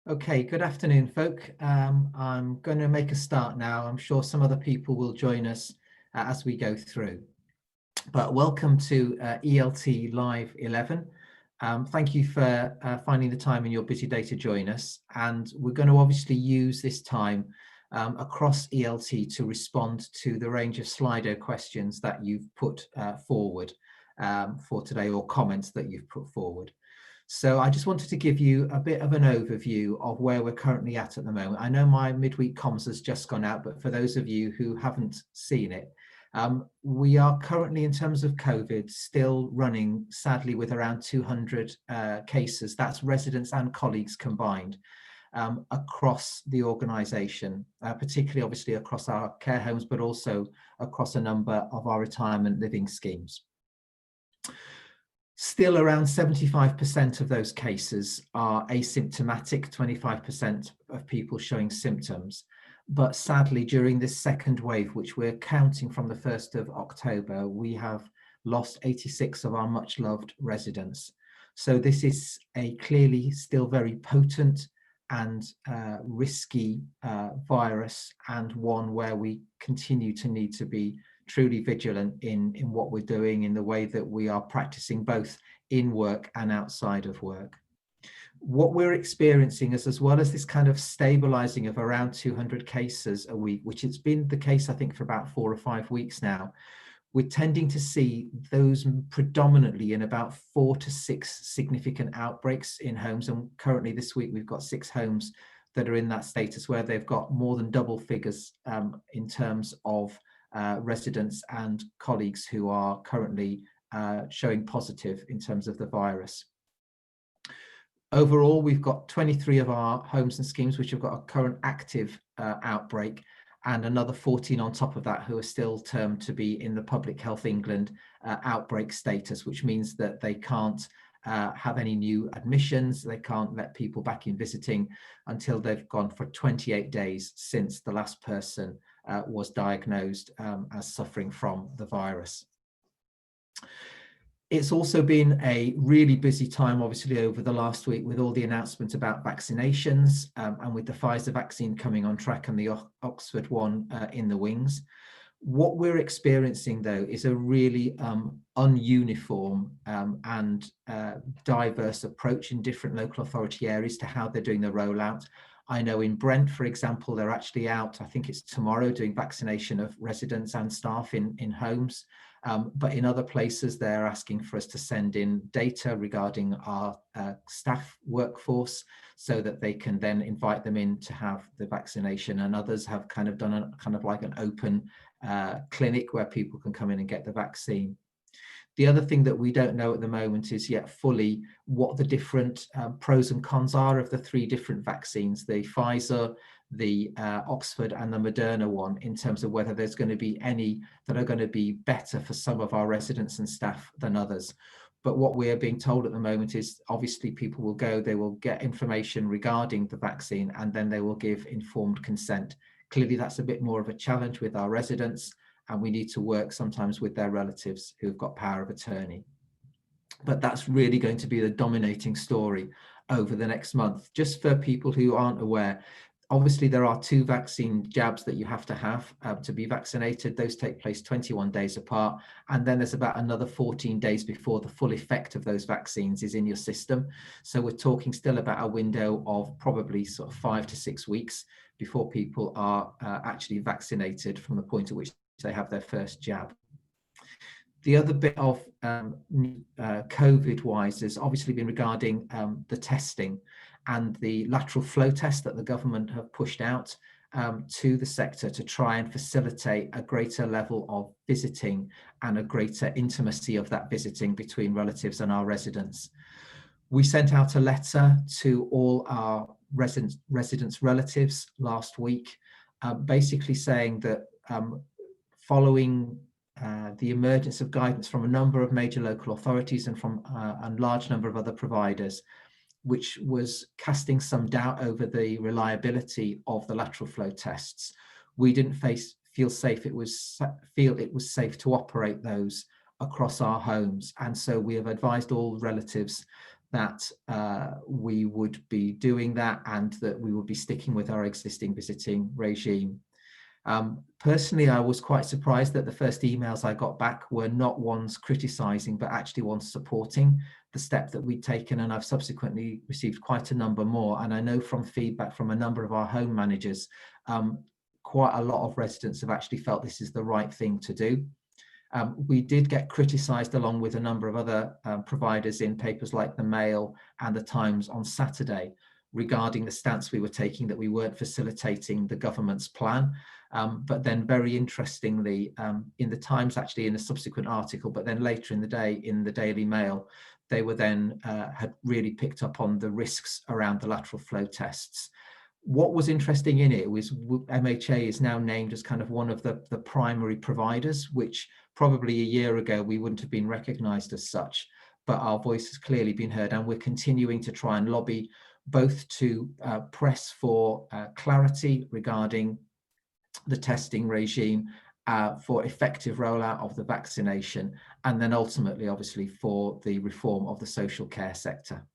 Okay, good afternoon, folk. I'm going to make a start now. I'm sure some other people will join us as we go through. But welcome to ELT Live 11. Thank you for finding the time in your busy day to join us. And we're going to obviously use this time across ELT to respond to the range of Slido questions that you've put forward for today, or comments that you've put forward. So I just wanted to give you a bit of an overview of where we're currently at the moment. I know my midweek comms has just gone out, but for those of you who haven't seen it, we are currently, in terms of COVID, still running, sadly, with around 200 cases. That's residents and colleagues combined across the organisation, particularly obviously across our care homes, but also across a number of our retirement living schemes. Still around 75% of those cases are asymptomatic, 25% of people showing symptoms. But sadly, during this second wave, which we're counting from the 1st of October, we have lost 86 of our much loved residents. So this is a clearly still very potent and risky virus, and one where we continue to need to be truly vigilant in what we're doing, in the way that we are practicing both in work and outside of work. What we're experiencing is, as well as this kind of stabilizing of around 200 cases a week, which has been the case, I think, for about 4 or 5 weeks now, we're tending to see those predominantly in about 4 to 6 significant outbreaks in homes. And currently this week, we've got 6 homes that are in that status where they've got more than double figures in terms of residents and colleagues who are currently showing positive in terms of the virus. Overall, we've got 23 of our homes and schemes which have got a current active outbreak, and another 14 on top of that who are still termed to be in the Public Health England outbreak status, which means that they can't have any new admissions, they can't let people back in visiting until they've gone for 28 days since the last person was diagnosed as suffering from the virus. It's also been a really busy time, obviously, over the last week with all the announcements about vaccinations and with the Pfizer vaccine coming on track and the Oxford one in the wings. What we're experiencing, though, is a really ununiform and diverse approach in different local authority areas to how they're doing the rollout. I know in Brent, for example, they're actually out, I think it's tomorrow, doing vaccination of residents and staff in homes. But in other places, they're asking for us to send in data regarding our staff workforce so that they can then invite them in to have the vaccination. And others have kind of done a kind of like an open clinic where people can come in and get the vaccine. The other thing that we don't know at the moment is yet fully what the different pros and cons are of the 3 different vaccines, the Pfizer, the Oxford and the Moderna one, in terms of whether there's going to be any that are going to be better for some of our residents and staff than others. But what we are being told at the moment is obviously people will go, they will get information regarding the vaccine, and then they will give informed consent. Clearly, that's a bit more of a challenge with our residents, and we need to work sometimes with their relatives who've got power of attorney. But that's really going to be the dominating story over the next month. Just for people who aren't aware, obviously there are 2 vaccine jabs that you have to be vaccinated. Those take place 21 days apart. And then there's about another 14 days before the full effect of those vaccines is in your system. So we're talking still about a window of probably sort of 5 to 6 weeks before people are actually vaccinated from the point at which they have their first jab. The other bit of COVID-wise has obviously been regarding the testing and the lateral flow test that the government have pushed out to the sector to try and facilitate a greater level of visiting and a greater intimacy of that visiting between relatives and our residents. We sent out a letter to all our residents' relatives last week, basically saying that following the emergence of guidance from a number of major local authorities and from a large number of other providers, which was casting some doubt over the reliability of the lateral flow tests, we didn't feel it was safe to operate those across our homes. And so we have advised all relatives that we would be doing that and that we would be sticking with our existing visiting regime. Personally, I was quite surprised that the first emails I got back were not ones criticising, but actually ones supporting the step that we'd taken, and I've subsequently received quite a number more. And I know from feedback from a number of our home managers, quite a lot of residents have actually felt this is the right thing to do. We did get criticised along with a number of other providers in papers like the Mail and the Times on Saturday regarding the stance we were taking, that we weren't facilitating the government's plan. But then very interestingly, in the Times, actually in a subsequent article, but then later in the day in the Daily Mail, they were then had really picked up on the risks around the lateral flow tests. What was interesting in it was MHA is now named as kind of one of the primary providers, which probably a year ago we wouldn't have been recognised as such, but our voice has clearly been heard, and we're continuing to try and lobby both to press for clarity regarding the testing regime, for effective rollout of the vaccination, and then ultimately, obviously, for the reform of the social care sector.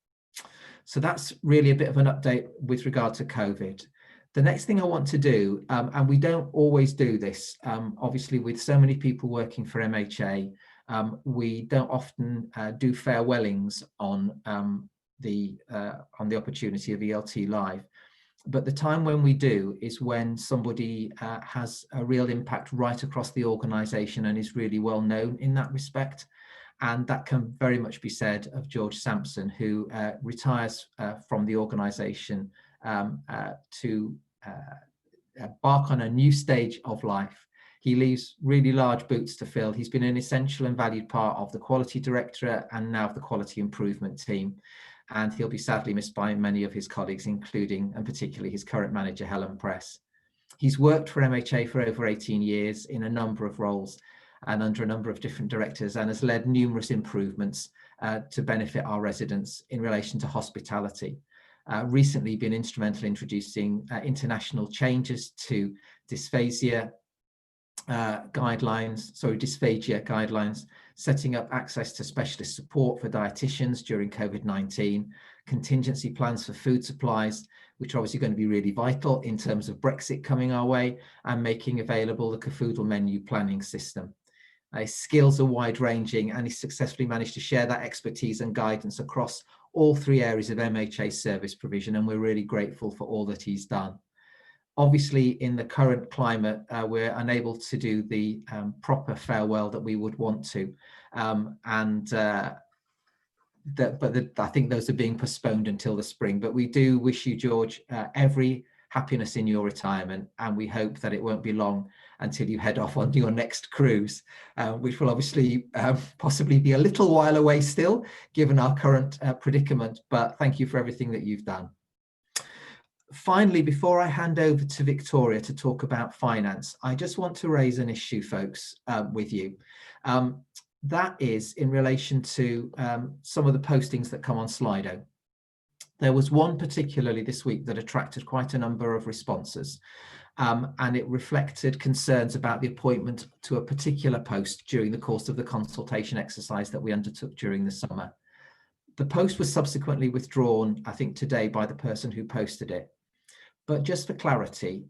So that's really a bit of an update with regard to COVID. The next thing I want to do, and we don't always do this, obviously with so many people working for MHA, we don't often do farewellings on the opportunity of ELT Live. But the time when we do is when somebody has a real impact right across the organisation and is really well known in that respect. And that can very much be said of George Sampson, who retires from the organisation to embark on a new stage of life. He leaves really large boots to fill. He's been an essential and valued part of the Quality Directorate and now of the Quality Improvement team. And he'll be sadly missed by many of his colleagues, including and particularly his current manager, Helen Press. He's worked for MHA for over 18 years in a number of roles and under a number of different directors, and has led numerous improvements to benefit our residents in relation to hospitality. Recently been instrumental in introducing international changes to dysphagia guidelines, setting up access to specialist support for dietitians during COVID-19, contingency plans for food supplies, which are obviously going to be really vital in terms of Brexit coming our way, and making available the cafoodle menu planning system. His skills are wide-ranging, and he's successfully managed to share that expertise and guidance across all three areas of MHA service provision, and we're really grateful for all that he's done. Obviously, in the current climate, we're unable to do the proper farewell that we would want to, I think those are being postponed until the spring. But we do wish you, George, every happiness in your retirement, and we hope that it won't be long until you head off on your next cruise, which will obviously possibly be a little while away still, given our current predicament. But thank you for everything that you've done. Finally, before I hand over to Victoria to talk about finance, I just want to raise an issue, folks, with you. That is in relation to some of the postings that come on Slido. There was one particularly this week that attracted quite a number of responses, and it reflected concerns about the appointment to a particular post during the course of the consultation exercise that we undertook during the summer. The post was subsequently withdrawn, I think today, by the person who posted it. But just for clarity,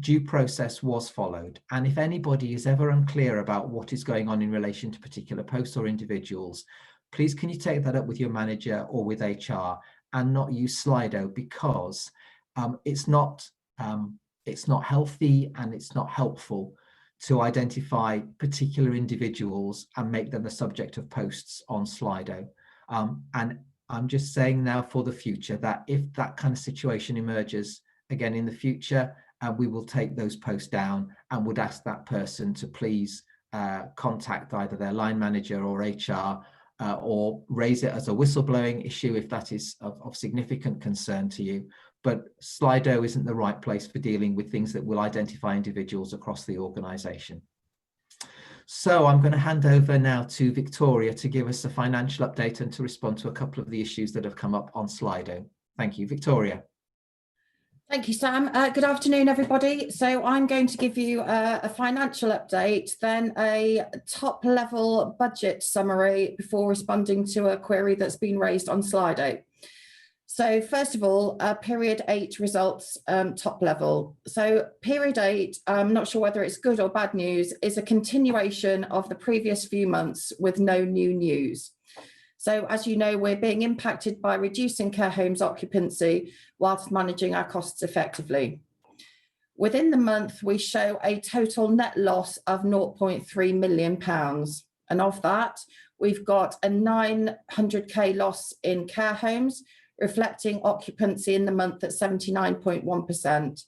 due process was followed. And if anybody is ever unclear about what is going on in relation to particular posts or individuals, please can you take that up with your manager or with HR and not use Slido, because it's not healthy and it's not helpful to identify particular individuals and make them the subject of posts on Slido. And I'm just saying now for the future that if that kind of situation emerges again in the future, we will take those posts down and would ask that person to please contact either their line manager or HR, or raise it as a whistleblowing issue if that is of significant concern to you. But Slido isn't the right place for dealing with things that will identify individuals across the organisation. So I'm going to hand over now to Victoria to give us a financial update and to respond to a couple of the issues that have come up on Slido. Thank you, Victoria. Thank you, Sam. Good afternoon, everybody. So I'm going to give you a financial update, then a top-level budget summary before responding to a query that's been raised on Slido. So first of all, period 8 results, top level. So period 8, I'm not sure whether it's good or bad news, is a continuation of the previous few months with no new news. So as you know, we're being impacted by reducing care homes occupancy whilst managing our costs effectively. Within the month, we show a total net loss of £0.3 million. And of that, we've got a 900k loss in care homes, reflecting occupancy in the month at 79.1%.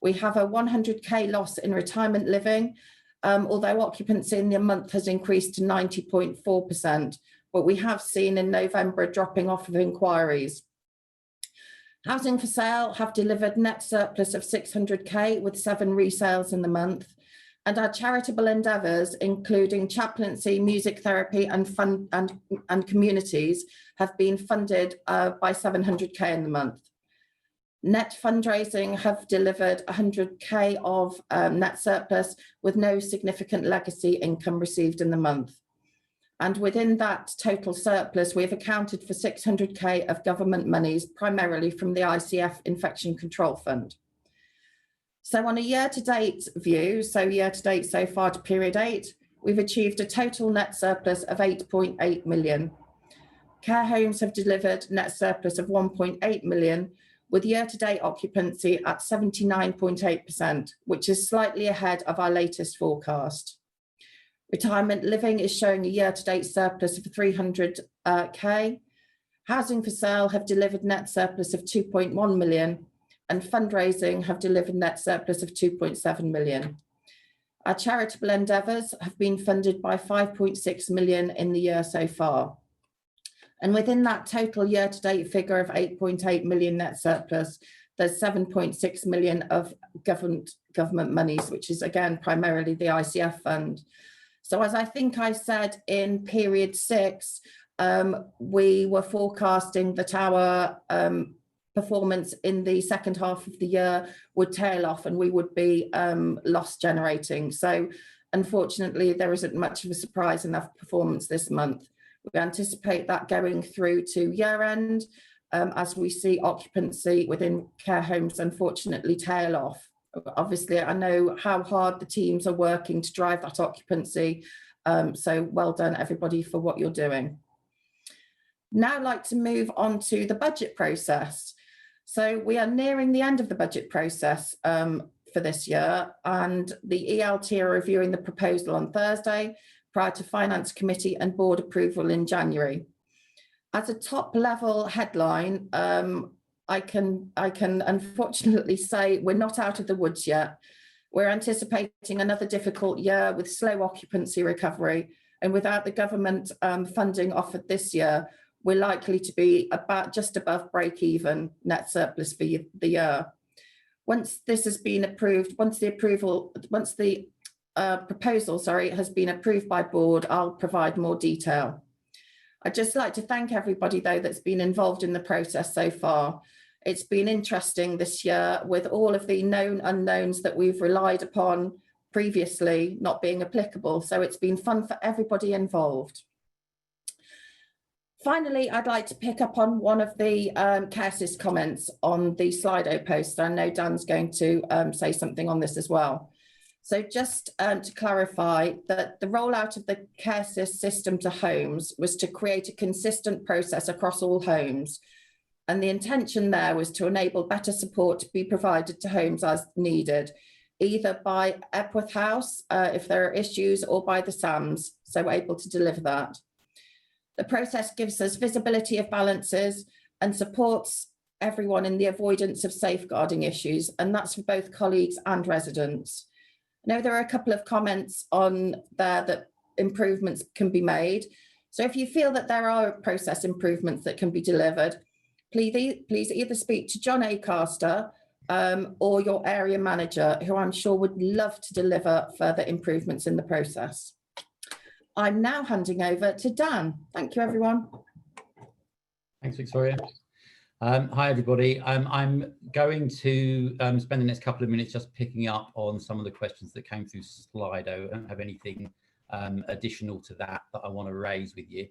We have a 100k loss in retirement living, although occupancy in the month has increased to 90.4%. But we have seen in November a dropping off of inquiries. Housing for sale have delivered net surplus of 600k with 7 resales in the month. And our charitable endeavours, including chaplaincy, music therapy and communities, have been funded by 700k in the month. Net fundraising have delivered 100k of net surplus with no significant legacy income received in the month. And within that total surplus, we've accounted for 600k of government monies, primarily from the ICF Infection Control Fund. So on a year-to-date view, so year-to-date so far to period 8, we've achieved a total net surplus of 8.8 million. Care homes have delivered net surplus of 1.8 million, with year-to-date occupancy at 79.8%, which is slightly ahead of our latest forecast. Retirement living is showing a year-to-date surplus of 300k. Housing for sale have delivered net surplus of 2.1 million, and fundraising have delivered net surplus of 2.7 million. Our charitable endeavours have been funded by 5.6 million in the year so far. And within that total year-to-date figure of 8.8 million net surplus, there's 7.6 million of government monies, which is again primarily the ICF fund. So as I think I said in period 6, we were forecasting that our performance in the second half of the year would tail off and we would be loss generating. So unfortunately, there isn't much of a surprise in that performance this month. We anticipate that going through to year end as we see occupancy within care homes unfortunately tail off. Obviously, I know how hard the teams are working to drive that occupancy. So well done, everybody, for what you're doing. Now I'd like to move on to the budget process. So we are nearing the end of the budget process for this year, and the ELT are reviewing the proposal on Thursday prior to Finance Committee and Board approval in January. As a top level headline, I can unfortunately say we're not out of the woods yet. We're anticipating another difficult year with slow occupancy recovery, and without the government funding offered this year, we're likely to be about just above break-even net surplus for the year. Once this has been approved, once the proposal, has been approved by board, I'll provide more detail. I'd just like to thank everybody, though, that's been involved in the process so far. It's been interesting this year with all of the known unknowns that we've relied upon previously not being applicable. So it's been fun for everybody involved. Finally, I'd like to pick up on one of the CareSys comments on the Slido post. I know Dan's going to say something on this as well. So just to clarify that the rollout of the CareSys system to homes was to create a consistent process across all homes. And the intention there was to enable better support to be provided to homes as needed, either by Epworth House, if there are issues, or by the SAMs, so able to deliver that. The process gives us visibility of balances and supports everyone in the avoidance of safeguarding issues, and that's for both colleagues and residents. I know there are a couple of comments on there that improvements can be made. So if you feel that there are process improvements that can be delivered, please either speak to John Acaster or your area manager, who I'm sure would love to deliver further improvements in the process. I'm now handing over to Dan. Thank you, everyone. Thanks, Victoria. Hi, everybody. I'm going to spend the next couple of minutes just picking up on some of the questions that came through Slido. I don't have anything additional to that I want to raise with you.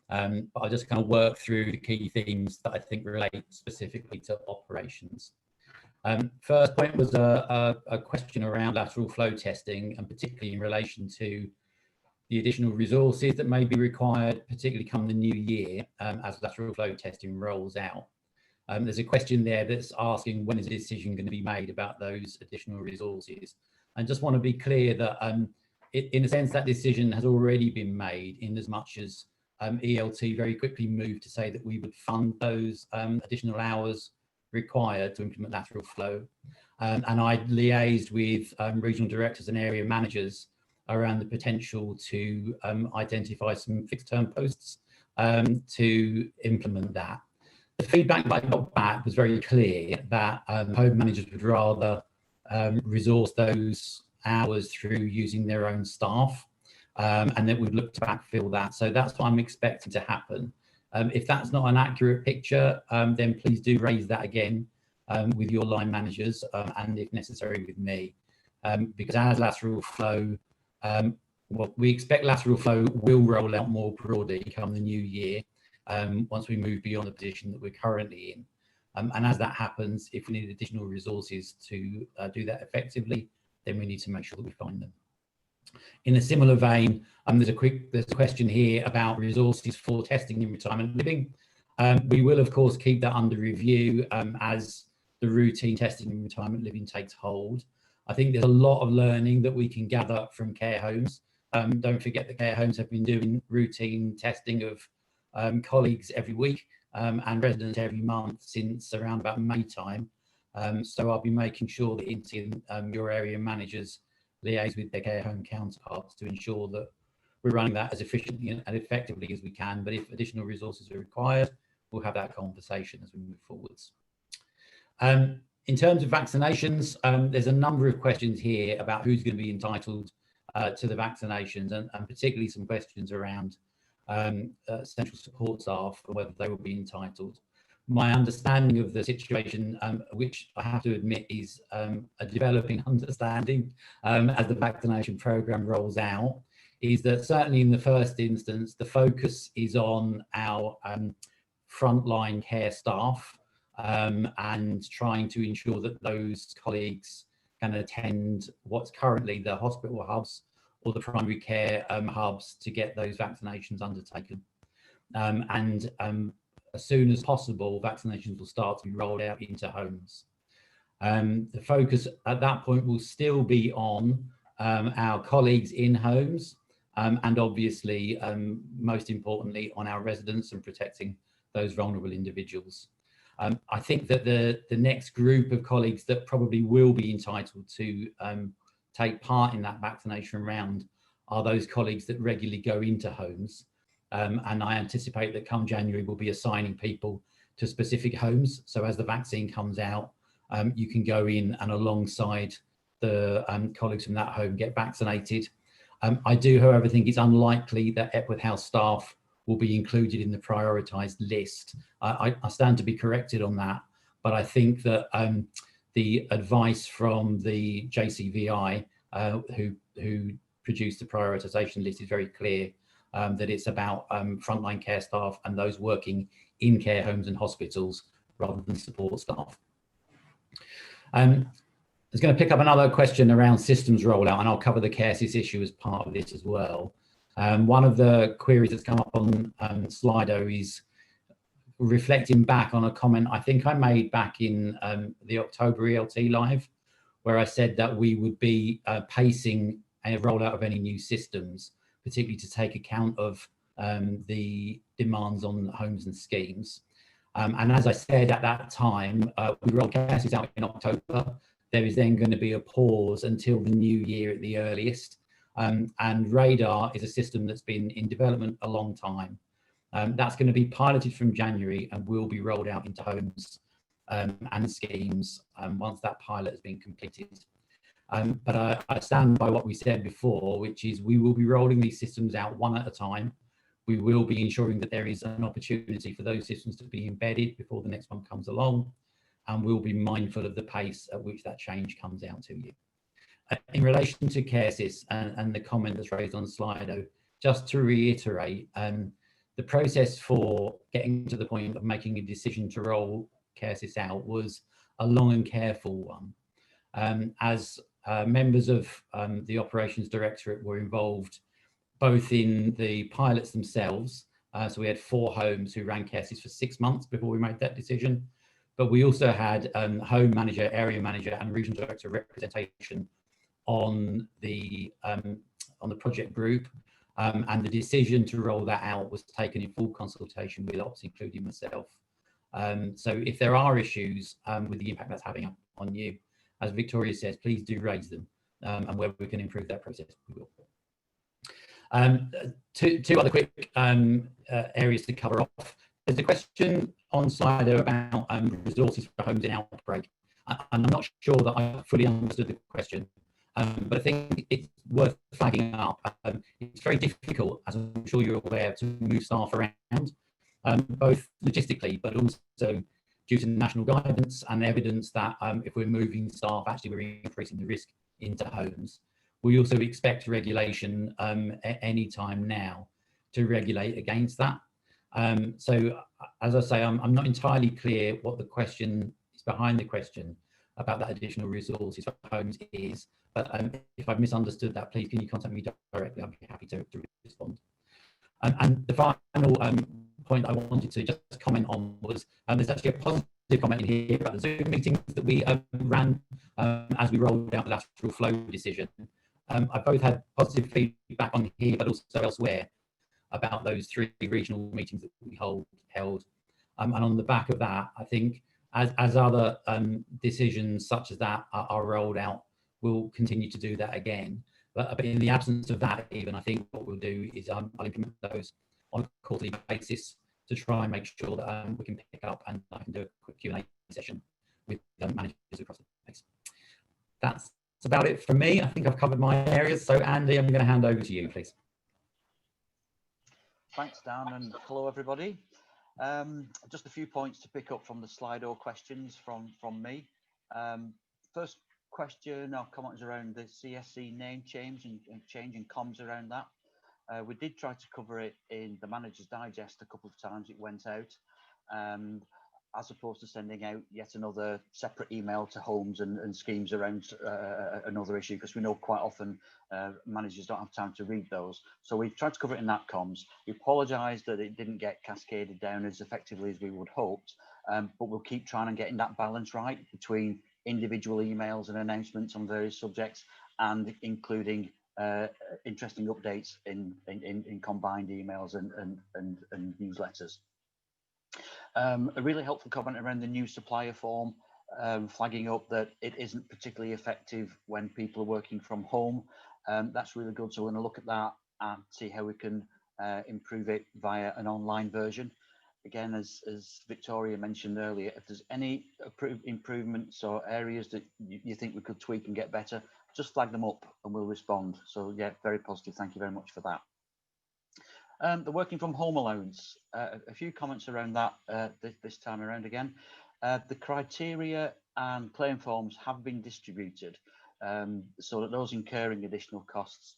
But I'll just kind of work through the key themes that I think relate specifically to operations. First point was a question around lateral flow testing, and particularly in relation to the additional resources that may be required, particularly come the new year as lateral flow testing rolls out. There's a question there that's asking when is a decision going to be made about those additional resources. And just want to be clear that in a sense that decision has already been made, in as much as ELT very quickly moved to say that we would fund those additional hours required to implement lateral flow. And I liaised with regional directors and area managers around the potential to identify some fixed term posts to implement that. The feedback that I got back was very clear that home managers would rather resource those hours through using their own staff, and that we'd look to backfill that. So that's what I'm expecting to happen. If that's not an accurate picture, then please do raise that again with your line managers and if necessary with me, because as lateral flow, well, we expect lateral flow will roll out more broadly come the new year. Once we move beyond the position that we're currently in. And as that happens, if we need additional resources to do that effectively, then we need to make sure that we find them. In a similar vein, there's a question here about resources for testing in retirement living. We will, of course, keep that under review as the routine testing in retirement living takes hold. I think there's a lot of learning that we can gather from care homes. Don't forget that care homes have been doing routine testing of colleagues every week and residents every month since around about May time. So I'll be making sure that your area managers liaise with their care home counterparts to ensure that we're running that as efficiently and effectively as we can. But if additional resources are required, we'll have that conversation as we move forwards. In terms of vaccinations, there's a number of questions here about who's going to be entitled to the vaccinations, and particularly some questions around central support staff and whether they will be entitled. My understanding of the situation, which I have to admit is a developing understanding as the vaccination programme rolls out, is that certainly in the first instance, the focus is on our frontline care staff and trying to ensure that those colleagues can attend what's currently the hospital hubs or the primary care hubs to get those vaccinations undertaken. As soon as possible, vaccinations will start to be rolled out into homes. The focus at that point will still be on our colleagues in homes and obviously, most importantly, on our residents and protecting those vulnerable individuals. I think that the next group of colleagues that probably will be entitled to take part in that vaccination round are those colleagues that regularly go into homes. And I anticipate that come January, we'll be assigning people to specific homes. So as the vaccine comes out, you can go in and alongside the colleagues from that home get vaccinated. I do, however, think it's unlikely that Epworth House staff will be included in the prioritised list. I stand to be corrected on that, but I think that the advice from the JCVI, who produced the prioritisation list, is very clear that it's about frontline care staff and those working in care homes and hospitals rather than support staff. I was going to pick up another question around systems rollout, and I'll cover the CareSys issue as part of this as well. One of the queries that's come up on Slido is reflecting back on a comment I think I made back in the October ELT live, where I said that we would be pacing a rollout of any new systems, particularly to take account of the demands on homes and schemes. And as I said at that time, we rolled CareSys out in October. There is then going to be a pause until the new year at the earliest. And Radar is a system that's been in development a long time. That's going to be piloted from January and will be rolled out into homes and schemes once that pilot has been completed. But I stand by what we said before, which is we will be rolling these systems out one at a time. We will be ensuring that there is an opportunity for those systems to be embedded before the next one comes along, and we'll be mindful of the pace at which that change comes out to you. In relation to CareSys and the comment that's raised on Slido, just to reiterate, the process for getting to the point of making a decision to roll CareSys out was a long and careful one. As members of the operations directorate were involved both in the pilots themselves, so we had 4 homes who ran CareSys for 6 months before we made that decision, but we also had home manager, area manager and regional director representation on the project group, and the decision to roll that out was taken in full consultation with ops, including myself. So if there are issues with the impact that's having on you, as Victoria says, please do raise them, and where we can improve that process, we will. Two other quick areas to cover off. There's a question on Slido about resources for homes in outbreak. I'm not sure that I fully understood the question, but I think it's worth flagging up. It's very difficult, as I'm sure you're aware, to move staff around, both logistically, but also due to national guidance and evidence that if we're moving staff, actually we're increasing the risk into homes. We also expect regulation any time now to regulate against that. So as I say, I'm not entirely clear what the question is behind the question about that additional resources for homes is, but if I've misunderstood that, please can you contact me directly? I'd be happy to respond. And the final point I wanted to just comment on was there's actually a positive comment in here about the Zoom meetings that we ran as we rolled out the lateral flow decision. I both had positive feedback on here, but also elsewhere about those 3 regional meetings that we held. And on the back of that, I think as other decisions such as that are rolled out, we'll continue to do that again. But in the absence of that, even, I think what we'll do is I'll implement those on a quarterly basis to try and make sure that we can pick up and I can do a quick Q&A session with managers across the place. That's about it from me. I think I've covered my areas. So Andy, I'm going to hand over to you, please. Thanks, Dan, and hello, everybody. Just a few points to pick up from the Slido questions from me. First question or comment is around the CSC name change and changing comms around that. We did try to cover it in the Manager's Digest a couple of times. It went out, as opposed to sending out yet another separate email to homes and schemes around another issue, because we know quite often managers don't have time to read those. So we've tried to cover it in that comms. We apologise that it didn't get cascaded down as effectively as we would hoped, but we'll keep trying and getting that balance right between individual emails and announcements on various subjects and including interesting updates in combined emails and newsletters. A really helpful comment around the new supplier form, flagging up that it isn't particularly effective when people are working from home. That's really good. So we're going to look at that and see how we can improve it via an online version. Again, as Victoria mentioned earlier, if there's any improvements or areas that you think we could tweak and get better, just flag them up and we'll respond. So yeah, very positive. Thank you very much for that. The working from home allowance, a few comments around that this time around again. The criteria and claim forms have been distributed so that those incurring additional costs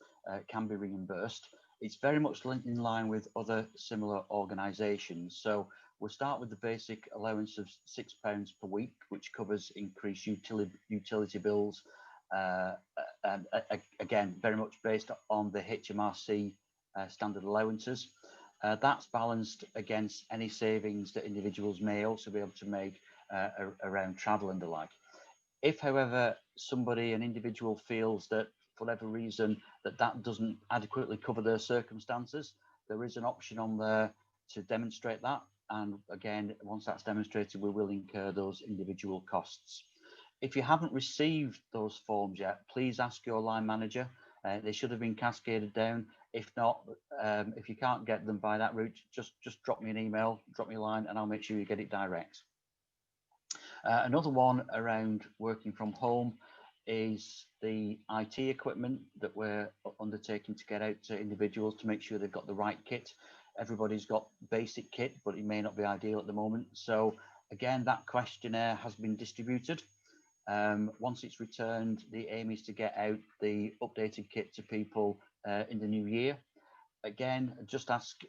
can be reimbursed. It's very much in line with other similar organisations. So we'll start with the basic allowance of £6 per week, which covers increased utility bills. Again, very much based on the HMRC standard allowances. That's balanced against any savings that individuals may also be able to make around travel and the like. If, however, an individual feels that for whatever reason that doesn't adequately cover their circumstances, there is an option on there to demonstrate that. And again, once that's demonstrated, we will incur those individual costs. If you haven't received those forms yet, please ask your line manager. They should have been cascaded down. If not, if you can't get them by that route, just drop me an email, drop me a line, and I'll make sure you get it direct. Another one around working from home is the IT equipment that we're undertaking to get out to individuals to make sure they've got the right kit. everybody's got basic kit, but it may not be ideal at the moment. So again, that questionnaire has been distributed. Once it's returned, the aim is to get out the updated kit to people in the new year. Again, just ask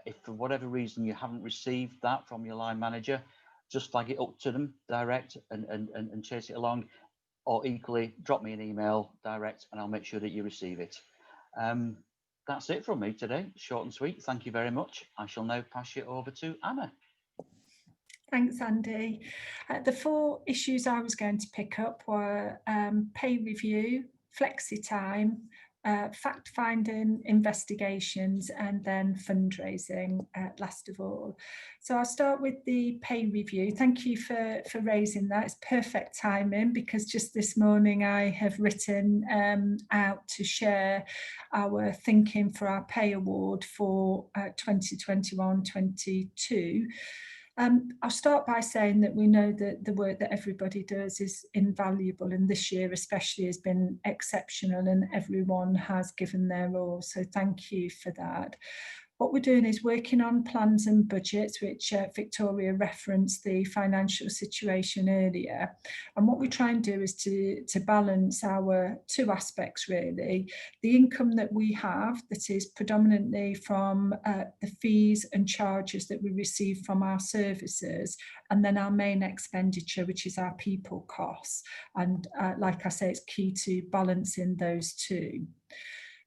if for whatever reason you haven't received that from your line manager, just flag it up to them direct and chase it along, or equally drop me an email direct and I'll make sure that you receive it. That's it from me today, short and sweet. Thank you very much. I shall now pass you over to Anna. Thanks, Andy. The 4 issues I was going to pick up were pay review, flexi time, fact-finding investigations, and then fundraising last of all. So I'll start with the pay review. Thank you for raising that. It's perfect timing because just this morning I have written out to share our thinking for our pay award for 2021-22. I'll start by saying that we know that the work that everybody does is invaluable, and this year especially has been exceptional and everyone has given their all, so thank you for that. What we're doing is working on plans and budgets, which Victoria referenced the financial situation earlier. And what we try and do is to balance our 2 aspects really. The income that we have that is predominantly from the fees and charges that we receive from our services, and then our main expenditure, which is our people costs. And like I say, it's key to balancing those 2.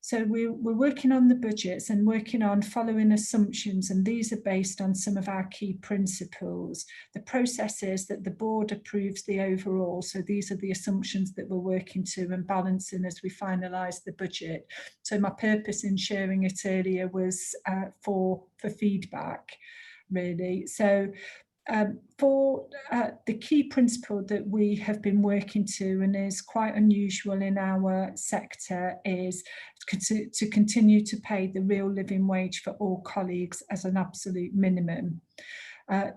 So we're working on the budgets and working on following assumptions, and these are based on some of our key principles. The process is that the board approves the overall, so these are the assumptions that we're working to and balancing as we finalise the budget. So my purpose in sharing it earlier was for feedback, really. So for the key principle that we have been working to and is quite unusual in our sector is to continue to pay the real living wage for all colleagues as an absolute minimum.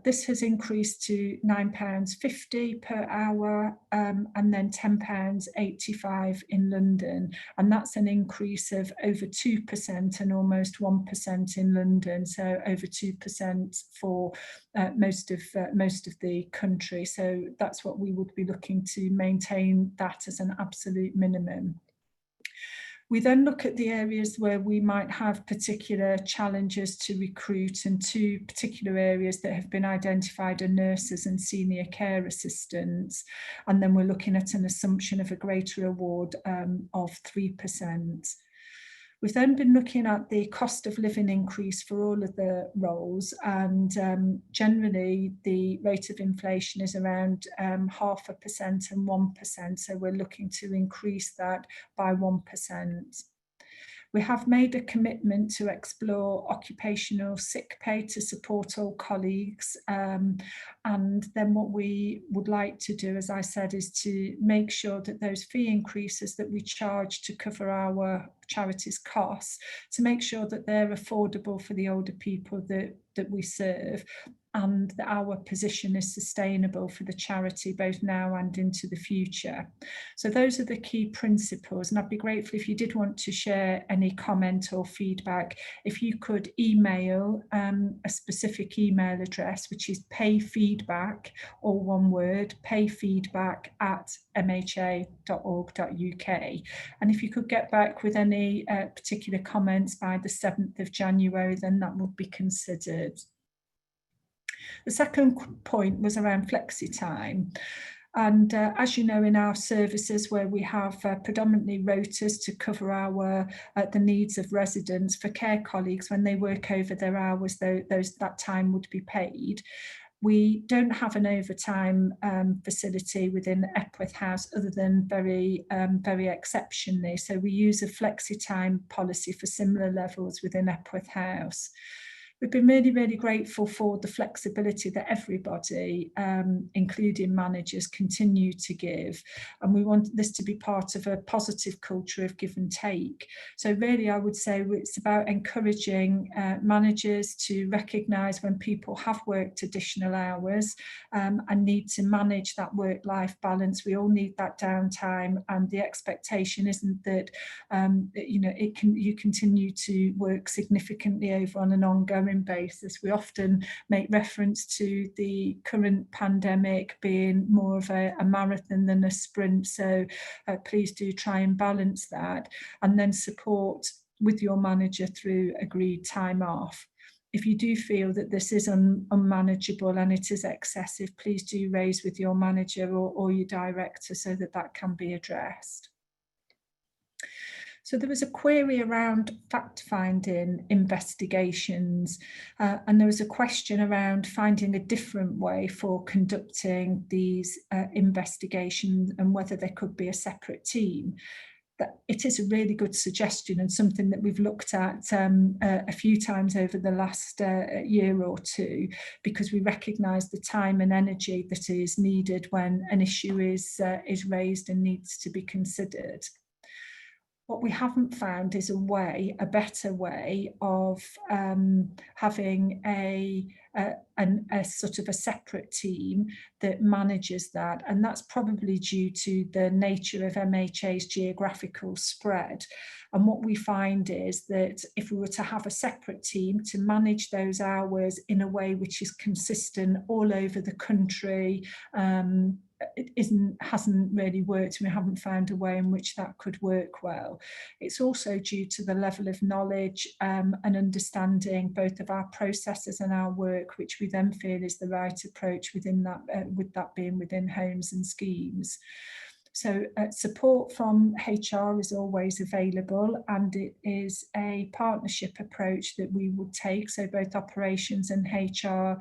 This has increased to £9.50 per hour and then £10.85 in London, and that's an increase of over 2% and almost 1% in London, so over 2% for most of the country. So that's what we would be looking to maintain, that as an absolute minimum. We then look at the areas where we might have particular challenges to recruit, and 2 particular areas that have been identified are nurses and senior care assistants. And then we're looking at an assumption of a greater award of 3%. We've then been looking at the cost of living increase for all of the roles, and generally the rate of inflation is around 0.5% and 1%, so we're looking to increase that by 1%. We have made a commitment to explore occupational sick pay to support all colleagues, and then what we would like to do, as I said, is to make sure that those fee increases that we charge to cover our charities' costs, to make sure that they're affordable for the older people that we serve, and that our position is sustainable for the charity both now and into the future. So those are the key principles, and I'd be grateful if you did want to share any comment or feedback, if you could email a specific email address, which is payfeedback, all one word, payfeedback@mha.org.uk, and if you could get back with any particular comments by the 7th of January, then that would be considered. The second point was around flexi time. And as you know, in our services where we have predominantly rotas to cover our the needs of residents, for care colleagues, when they work over their hours, that time would be paid. We don't have an overtime facility within Epworth House other than very exceptionally. So we use a flexi time policy for similar levels within Epworth House. We've been really, really grateful for the flexibility that everybody, including managers, continue to give. And we want this to be part of a positive culture of give and take. So really, I would say it's about encouraging managers to recognise when people have worked additional hours and need to manage that work-life balance. We all need that downtime, and the expectation isn't that you continue to work significantly over on an ongoing ongoing basis. We often make reference to the current pandemic being more of a marathon than a sprint, so please do try and balance that, and then support with your manager through agreed time off. If you do feel that this is unmanageable and it is excessive, please do raise with your manager or your director so that that can be addressed. So there was a query around fact-finding investigations, and there was a question around finding a different way for conducting these investigations and whether there could be a separate team. That it is a really good suggestion and something that we've looked at a few times over the last year or two, because we recognise the time and energy that is needed when an issue is raised and needs to be considered. What we haven't found is a better way of having a sort of a separate team that manages that, and that's probably due to the nature of MHA's geographical spread. And what we find is that if we were to have a separate team to manage those hours in a way which is consistent all over the country, it hasn't really worked, and we haven't found a way in which that could work well. It's also due to the level of knowledge and understanding both of our processes and our work, which we then feel is the right approach within that, with that being within homes and schemes. So support from HR is always available, and it is a partnership approach that we would take. So both operations and HR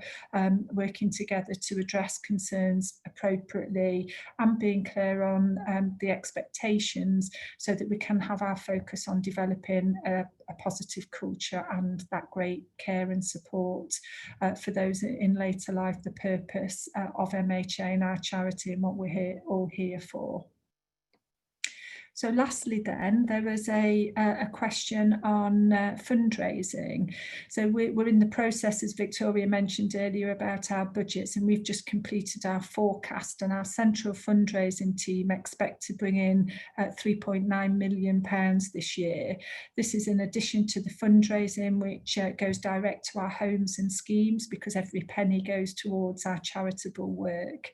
working together to address concerns appropriately and being clear on the expectations so that we can have our focus on developing a positive culture and that great care and support for those in later life, the purpose of MHA and our charity and what we're all here for. So lastly then, there was a question on fundraising. So we're in the process, as Victoria mentioned earlier, about our budgets, and we've just completed our forecast, and our central fundraising team expect to bring in £3.9 million this year. This is in addition to the fundraising which goes direct to our homes and schemes, because every penny goes towards our charitable work.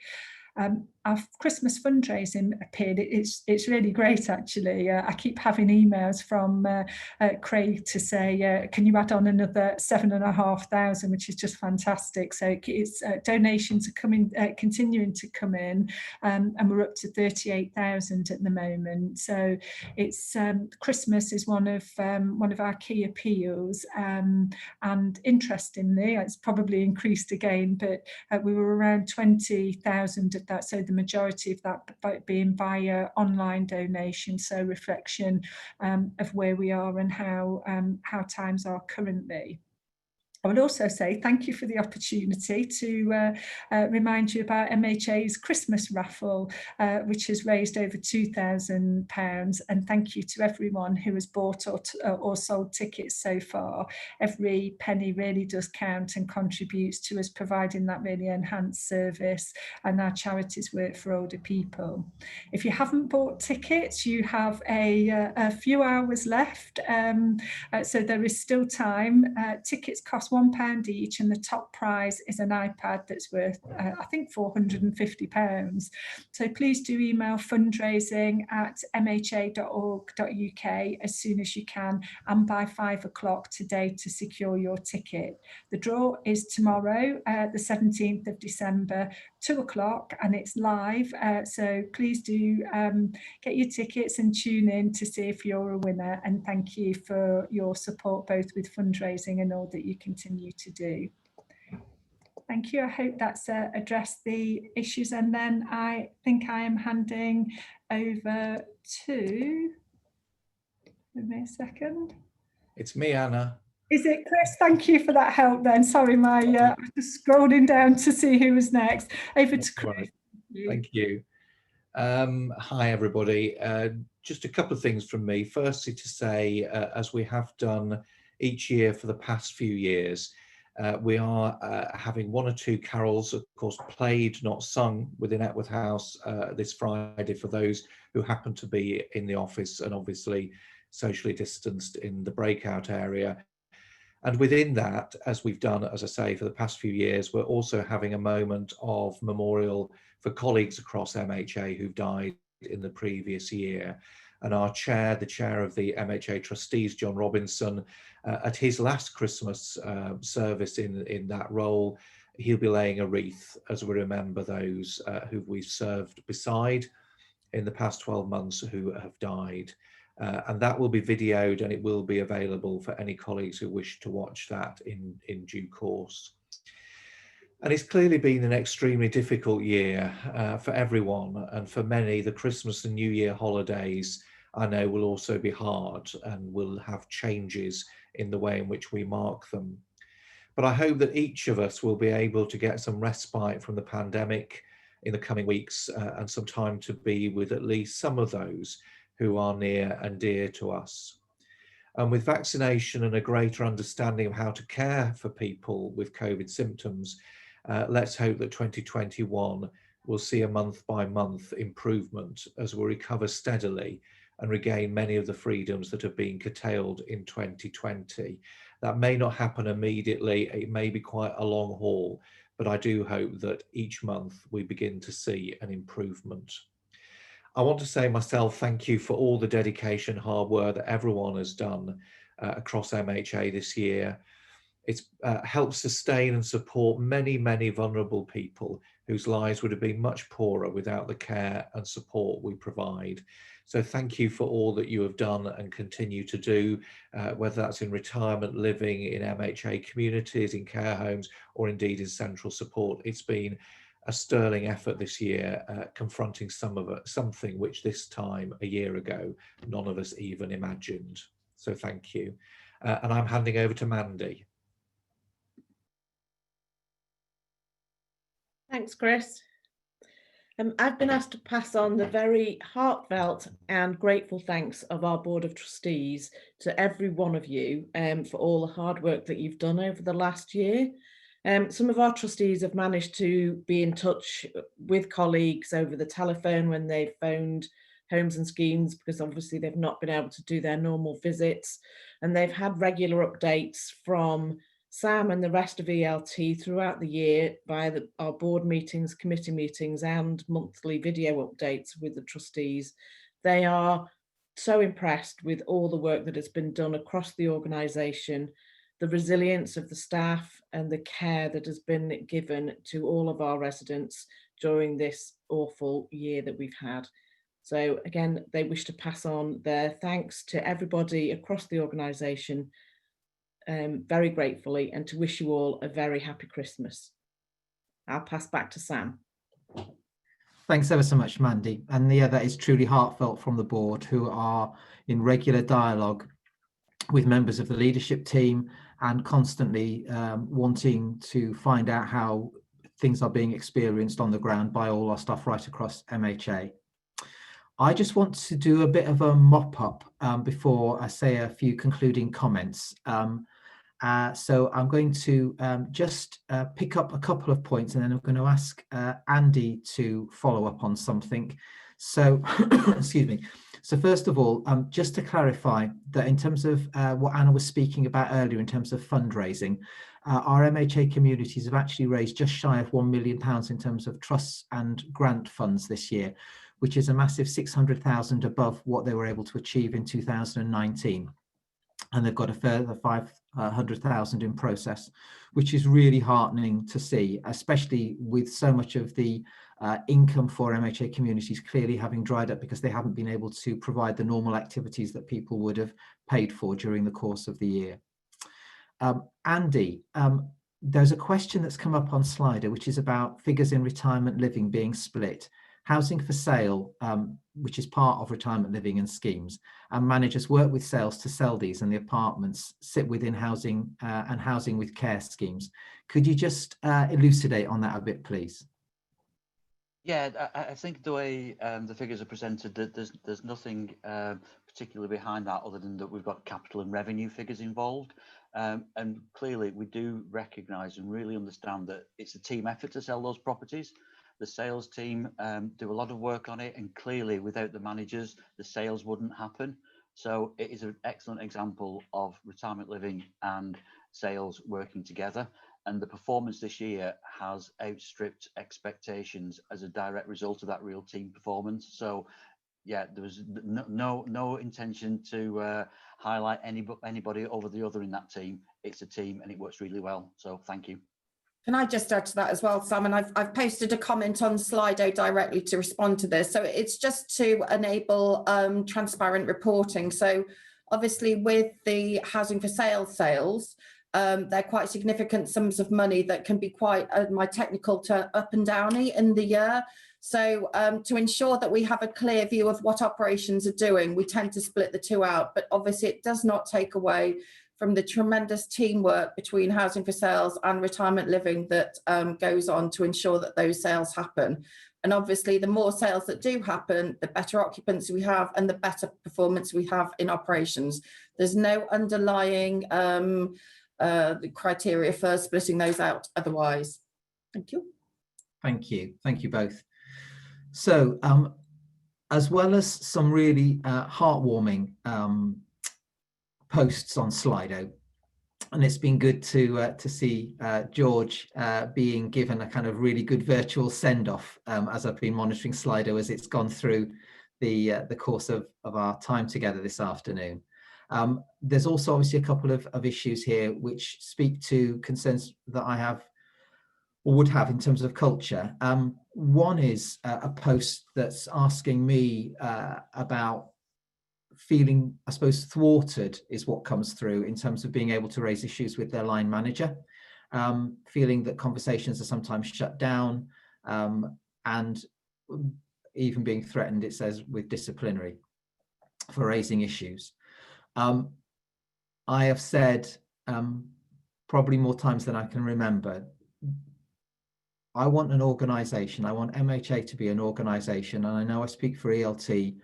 Our Christmas fundraising appeared, it's really great actually. I keep having emails from Craig to say, can you add on another 7,500, which is just fantastic. So it's donations are continuing to come in, and we're up to 38,000 at the moment. So it's Christmas is one of our key appeals, and interestingly, it's probably increased again, but we were around 20,000 at that. So the majority of that being via online donation, so reflection of where we are and how times are currently. I would also say thank you for the opportunity to remind you about MHA's Christmas raffle, which has raised over £2,000, and thank you to everyone who has bought or sold tickets so far. Every penny really does count and contributes to us providing that really enhanced service and our charities work for older people. If you haven't bought tickets, you have a few hours left, so there is still time. Tickets cost £1 each, and the top prize is an iPad that's worth I think £450. So please do email fundraising@mha.org.uk as soon as you can, and by 5 o'clock today to secure your ticket. The draw is tomorrow, the 17th of December, 2 o'clock, and it's live, so please do get your tickets and tune in to see if you're a winner, and thank you for your support both with fundraising and all that you continue to do. Thank you. I hope that's addressed the issues, and then I think I am handing over to, give me a second. It's me, Anna. Is it Chris? Thank you for that help then. Sorry, I was just scrolling down to see who was next. Over to Chris. Right. Thank you. Hi, everybody. Just a couple of things from me. Firstly, to say, as we have done each year for the past few years, we are having one or two carols, of course, played, not sung, within Epworth House this Friday for those who happen to be in the office and obviously socially distanced in the breakout area. And within that, as we've done, as I say, for the past few years, we're also having a moment of memorial for colleagues across MHA who've died in the previous year. And our chair, the chair of the MHA trustees, John Robinson, at his last Christmas service in that role, he'll be laying a wreath as we remember those who we've served beside in the past 12 months who have died. And that will be videoed and it will be available for any colleagues who wish to watch that in due course. And it's clearly been an extremely difficult year for everyone, and for many the Christmas and New Year holidays I know will also be hard and will have changes in the way in which we mark them. But I hope that each of us will be able to get some respite from the pandemic in the coming weeks and some time to be with at least some of those who are near and dear to us. And with vaccination and a greater understanding of how to care for people with COVID symptoms, let's hope that 2021 will see a month-by-month improvement as we recover steadily and regain many of the freedoms that have been curtailed in 2020. That may not happen immediately, it may be quite a long haul, but I do hope that each month we begin to see an improvement. I want to say myself thank you for all the dedication, hard work that everyone has done across MHA this year. It's helped sustain and support many, many vulnerable people whose lives would have been much poorer without the care and support we provide. So thank you for all that you have done and continue to do, whether that's in retirement living, in MHA communities, in care homes, or indeed in central support. It's been a sterling effort this year, confronting something which this time a year ago, none of us even imagined. So thank you. And I'm handing over to Mandy. Thanks, Chris. I've been asked to pass on the very heartfelt and grateful thanks of our Board of Trustees to every one of you for all the hard work that you've done over the last year. Some of our trustees have managed to be in touch with colleagues over the telephone when they've phoned homes and schemes, because obviously they've not been able to do their normal visits, and they've had regular updates from Sam and the rest of ELT throughout the year via our board meetings, committee meetings, and monthly video updates with the trustees. They are so impressed with all the work that has been done across the organisation, the resilience of the staff and the care that has been given to all of our residents during this awful year that we've had. So again, they wish to pass on their thanks to everybody across the organisation, very gratefully, and to wish you all a very happy Christmas. I'll pass back to Sam. Thanks ever so much, Mandy. And yeah, that is truly heartfelt from the board, who are in regular dialogue with members of the leadership team and constantly wanting to find out how things are being experienced on the ground by all our staff right across MHA. I just want to do a bit of a mop-up before I say a few concluding comments. So I'm going to just pick up a couple of points, and then I'm going to ask Andy to follow up on something. So, excuse me. So first of all, just to clarify that in terms of what Anna was speaking about earlier in terms of fundraising, our MHA communities have actually raised just shy of £1 million in terms of trusts and grant funds this year, which is a massive 600,000 above what they were able to achieve in 2019. And they've got a further 500,000 in process, which is really heartening to see, especially with so much of the income for MHA communities clearly having dried up because they haven't been able to provide the normal activities that people would have paid for during the course of the year. Andy, there's a question that's come up on Slido, which is about figures in retirement living being split. Housing for sale, which is part of retirement living and schemes, and managers work with sales to sell these, and the apartments sit within housing and housing with care schemes. Could you just elucidate on that a bit, please? Yeah, I think the way the figures are presented, that there's nothing particularly behind that other than that we've got capital and revenue figures involved. And clearly we do recognise and really understand that it's a team effort to sell those properties. The sales team do a lot of work on it, and clearly without the managers, the sales wouldn't happen. So it is an excellent example of retirement living and sales working together. And the performance this year has outstripped expectations as a direct result of that real team performance. So yeah, there was no intention to highlight anybody over the other in that team. It's a team and it works really well. So thank you. Can I just add to that as well, Sam? And I've posted a comment on Slido directly to respond to this. So it's just to enable transparent reporting. So obviously with the housing for sales, they're quite significant sums of money that can be quite, my technical term, up and downy in the year. So to ensure that we have a clear view of what operations are doing, we tend to split the two out. But obviously it does not take away from the tremendous teamwork between housing for sales and retirement living that goes on to ensure that those sales happen. And obviously the more sales that do happen, the better occupancy we have and the better performance we have in operations. There's no underlying criteria for splitting those out otherwise. Thank you. Thank you. Thank you both. So as well as some really heartwarming posts on Slido, and it's been good to see George being given a kind of really good virtual send-off as I've been monitoring Slido as it's gone through the course of our time together this afternoon. There's also obviously a couple of issues here which speak to concerns that I have or would have in terms of culture. One is a post that's asking me about feeling, I suppose, thwarted is what comes through in terms of being able to raise issues with their line manager, feeling that conversations are sometimes shut down, and even being threatened, it says, with disciplinary for raising issues. I have said probably more times than I can remember, I want an organisation, I want MHA to be an organisation, and I know I speak for ELT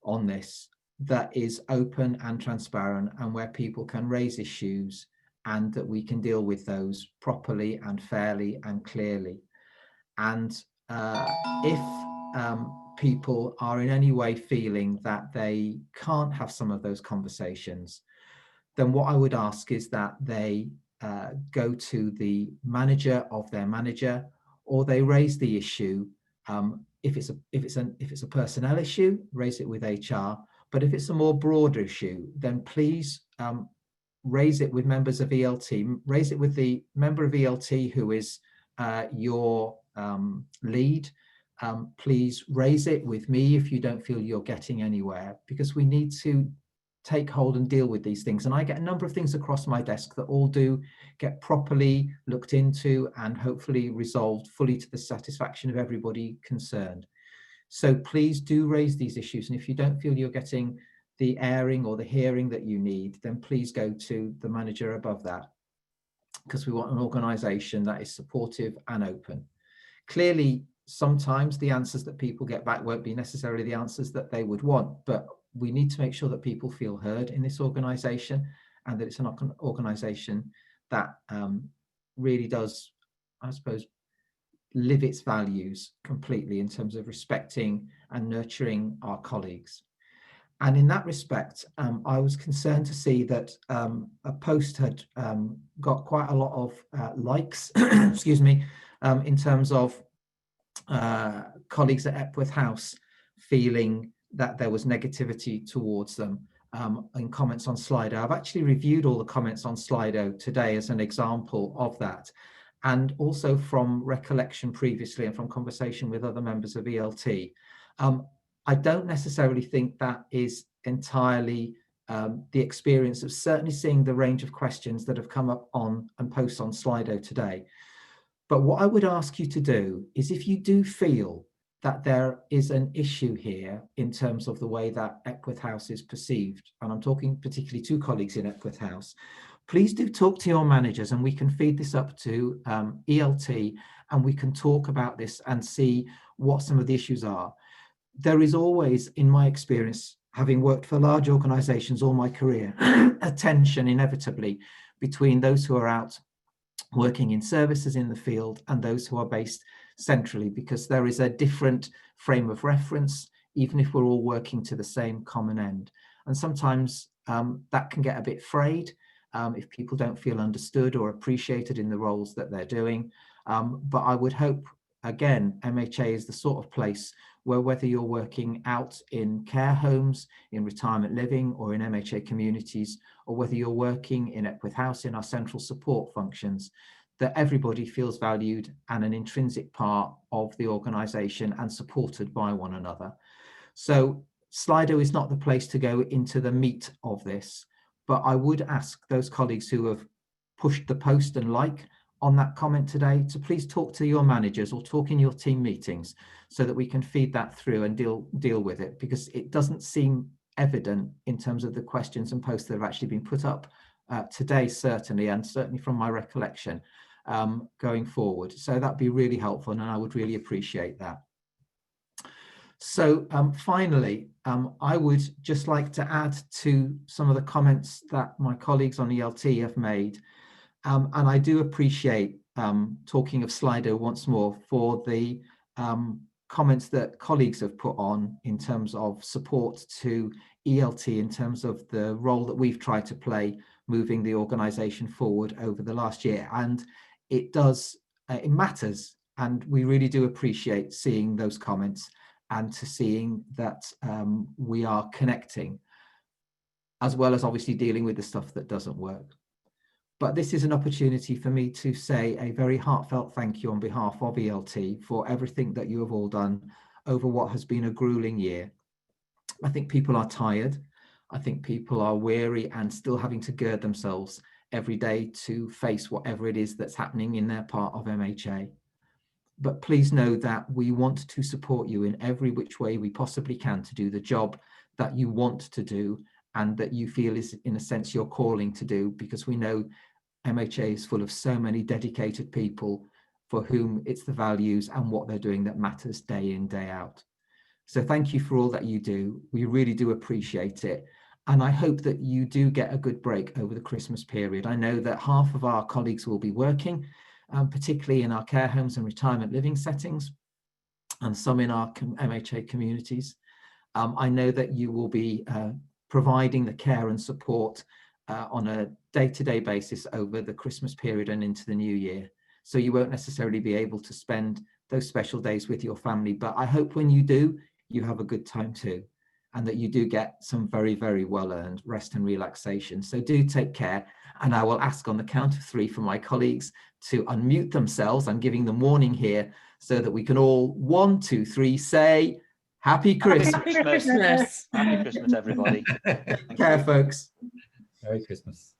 on this, that is open and transparent and where people can raise issues and that we can deal with those properly and fairly and clearly. And if people are in any way feeling that they can't have some of those conversations, then what I would ask is that they go to the manager of their manager, or they raise the issue. If it's a personnel issue, raise it with HR. But if it's a more broader issue, then please raise it with members of ELT, raise it with the member of ELT who is your lead. Please raise it with me if you don't feel you're getting anywhere, because we need to take hold and deal with these things. And I get a number of things across my desk that all do get properly looked into and hopefully resolved fully to the satisfaction of everybody concerned. So please do raise these issues. And if you don't feel you're getting the airing or the hearing that you need, then please go to the manager above that, because we want an organisation that is supportive and open. Clearly, sometimes the answers that people get back won't be necessarily the answers that they would want, but we need to make sure that people feel heard in this organisation, and that it's an organisation that really does, I suppose, live its values completely in terms of respecting and nurturing our colleagues. And in that respect, I was concerned to see that a post had got quite a lot of likes, excuse me, in terms of colleagues at Epworth House feeling that there was negativity towards them in comments on Slido. I've actually reviewed all the comments on Slido today as an example of that. And also from recollection previously and from conversation with other members of ELT, I don't necessarily think that is entirely the experience of certainly seeing the range of questions that have come up on and posts on Slido today. But what I would ask you to do is, if you do feel that there is an issue here in terms of the way that Epworth House is perceived, and I'm talking particularly to colleagues in Epworth House, please do talk to your managers, and we can feed this up to ELT, and we can talk about this and see what some of the issues are. There is always, in my experience, having worked for large organisations all my career, a tension inevitably between those who are out working in services in the field and those who are based centrally, because there is a different frame of reference, even if we're all working to the same common end. And sometimes that can get a bit frayed, if people don't feel understood or appreciated in the roles that they're doing. But I would hope, again, MHA is the sort of place where, whether you're working out in care homes, in retirement living, or in MHA communities, or whether you're working in Epworth House in our central support functions, that everybody feels valued and an intrinsic part of the organisation and supported by one another. So Slido is not the place to go into the meat of this, but I would ask those colleagues who have pushed the post and like on that comment today to please talk to your managers or talk in your team meetings so that we can feed that through and deal with it, because it doesn't seem evident in terms of the questions and posts that have actually been put up today, certainly, and certainly from my recollection going forward. So that'd be really helpful, and I would really appreciate that. So finally, I would just like to add to some of the comments that my colleagues on ELT have made. And I do appreciate, talking of Slido once more, for the comments that colleagues have put on in terms of support to ELT, in terms of the role that we've tried to play moving the organisation forward over the last year. And it does, it matters. And we really do appreciate seeing those comments and to seeing that we are connecting, as well as obviously dealing with the stuff that doesn't work. But this is an opportunity for me to say a very heartfelt thank you on behalf of ELT for everything that you have all done over what has been a grueling year. I think people are tired. I think people are weary and still having to gird themselves every day to face whatever it is that's happening in their part of MHA. But please know that we want to support you in every which way we possibly can to do the job that you want to do and that you feel is, in a sense, your calling to do, because we know MHA is full of so many dedicated people for whom it's the values and what they're doing that matters day in, day out. So thank you for all that you do. We really do appreciate it. And I hope that you do get a good break over the Christmas period. I know that half of our colleagues will be working, particularly in our care homes and retirement living settings, and some in our MHA communities. I know that you will be providing the care and support on a day-to-day basis over the Christmas period and into the new year. So you won't necessarily be able to spend those special days with your family, but I hope when you do, you have a good time too, and that you do get some very, very well-earned rest and relaxation. So do take care, and I will ask on the count of 3 for my colleagues to unmute themselves. I'm giving them warning here so that we can all, 1, 2, 3, say Happy Christmas. Happy Christmas. Happy Christmas, everybody. Care, folks. Merry Christmas.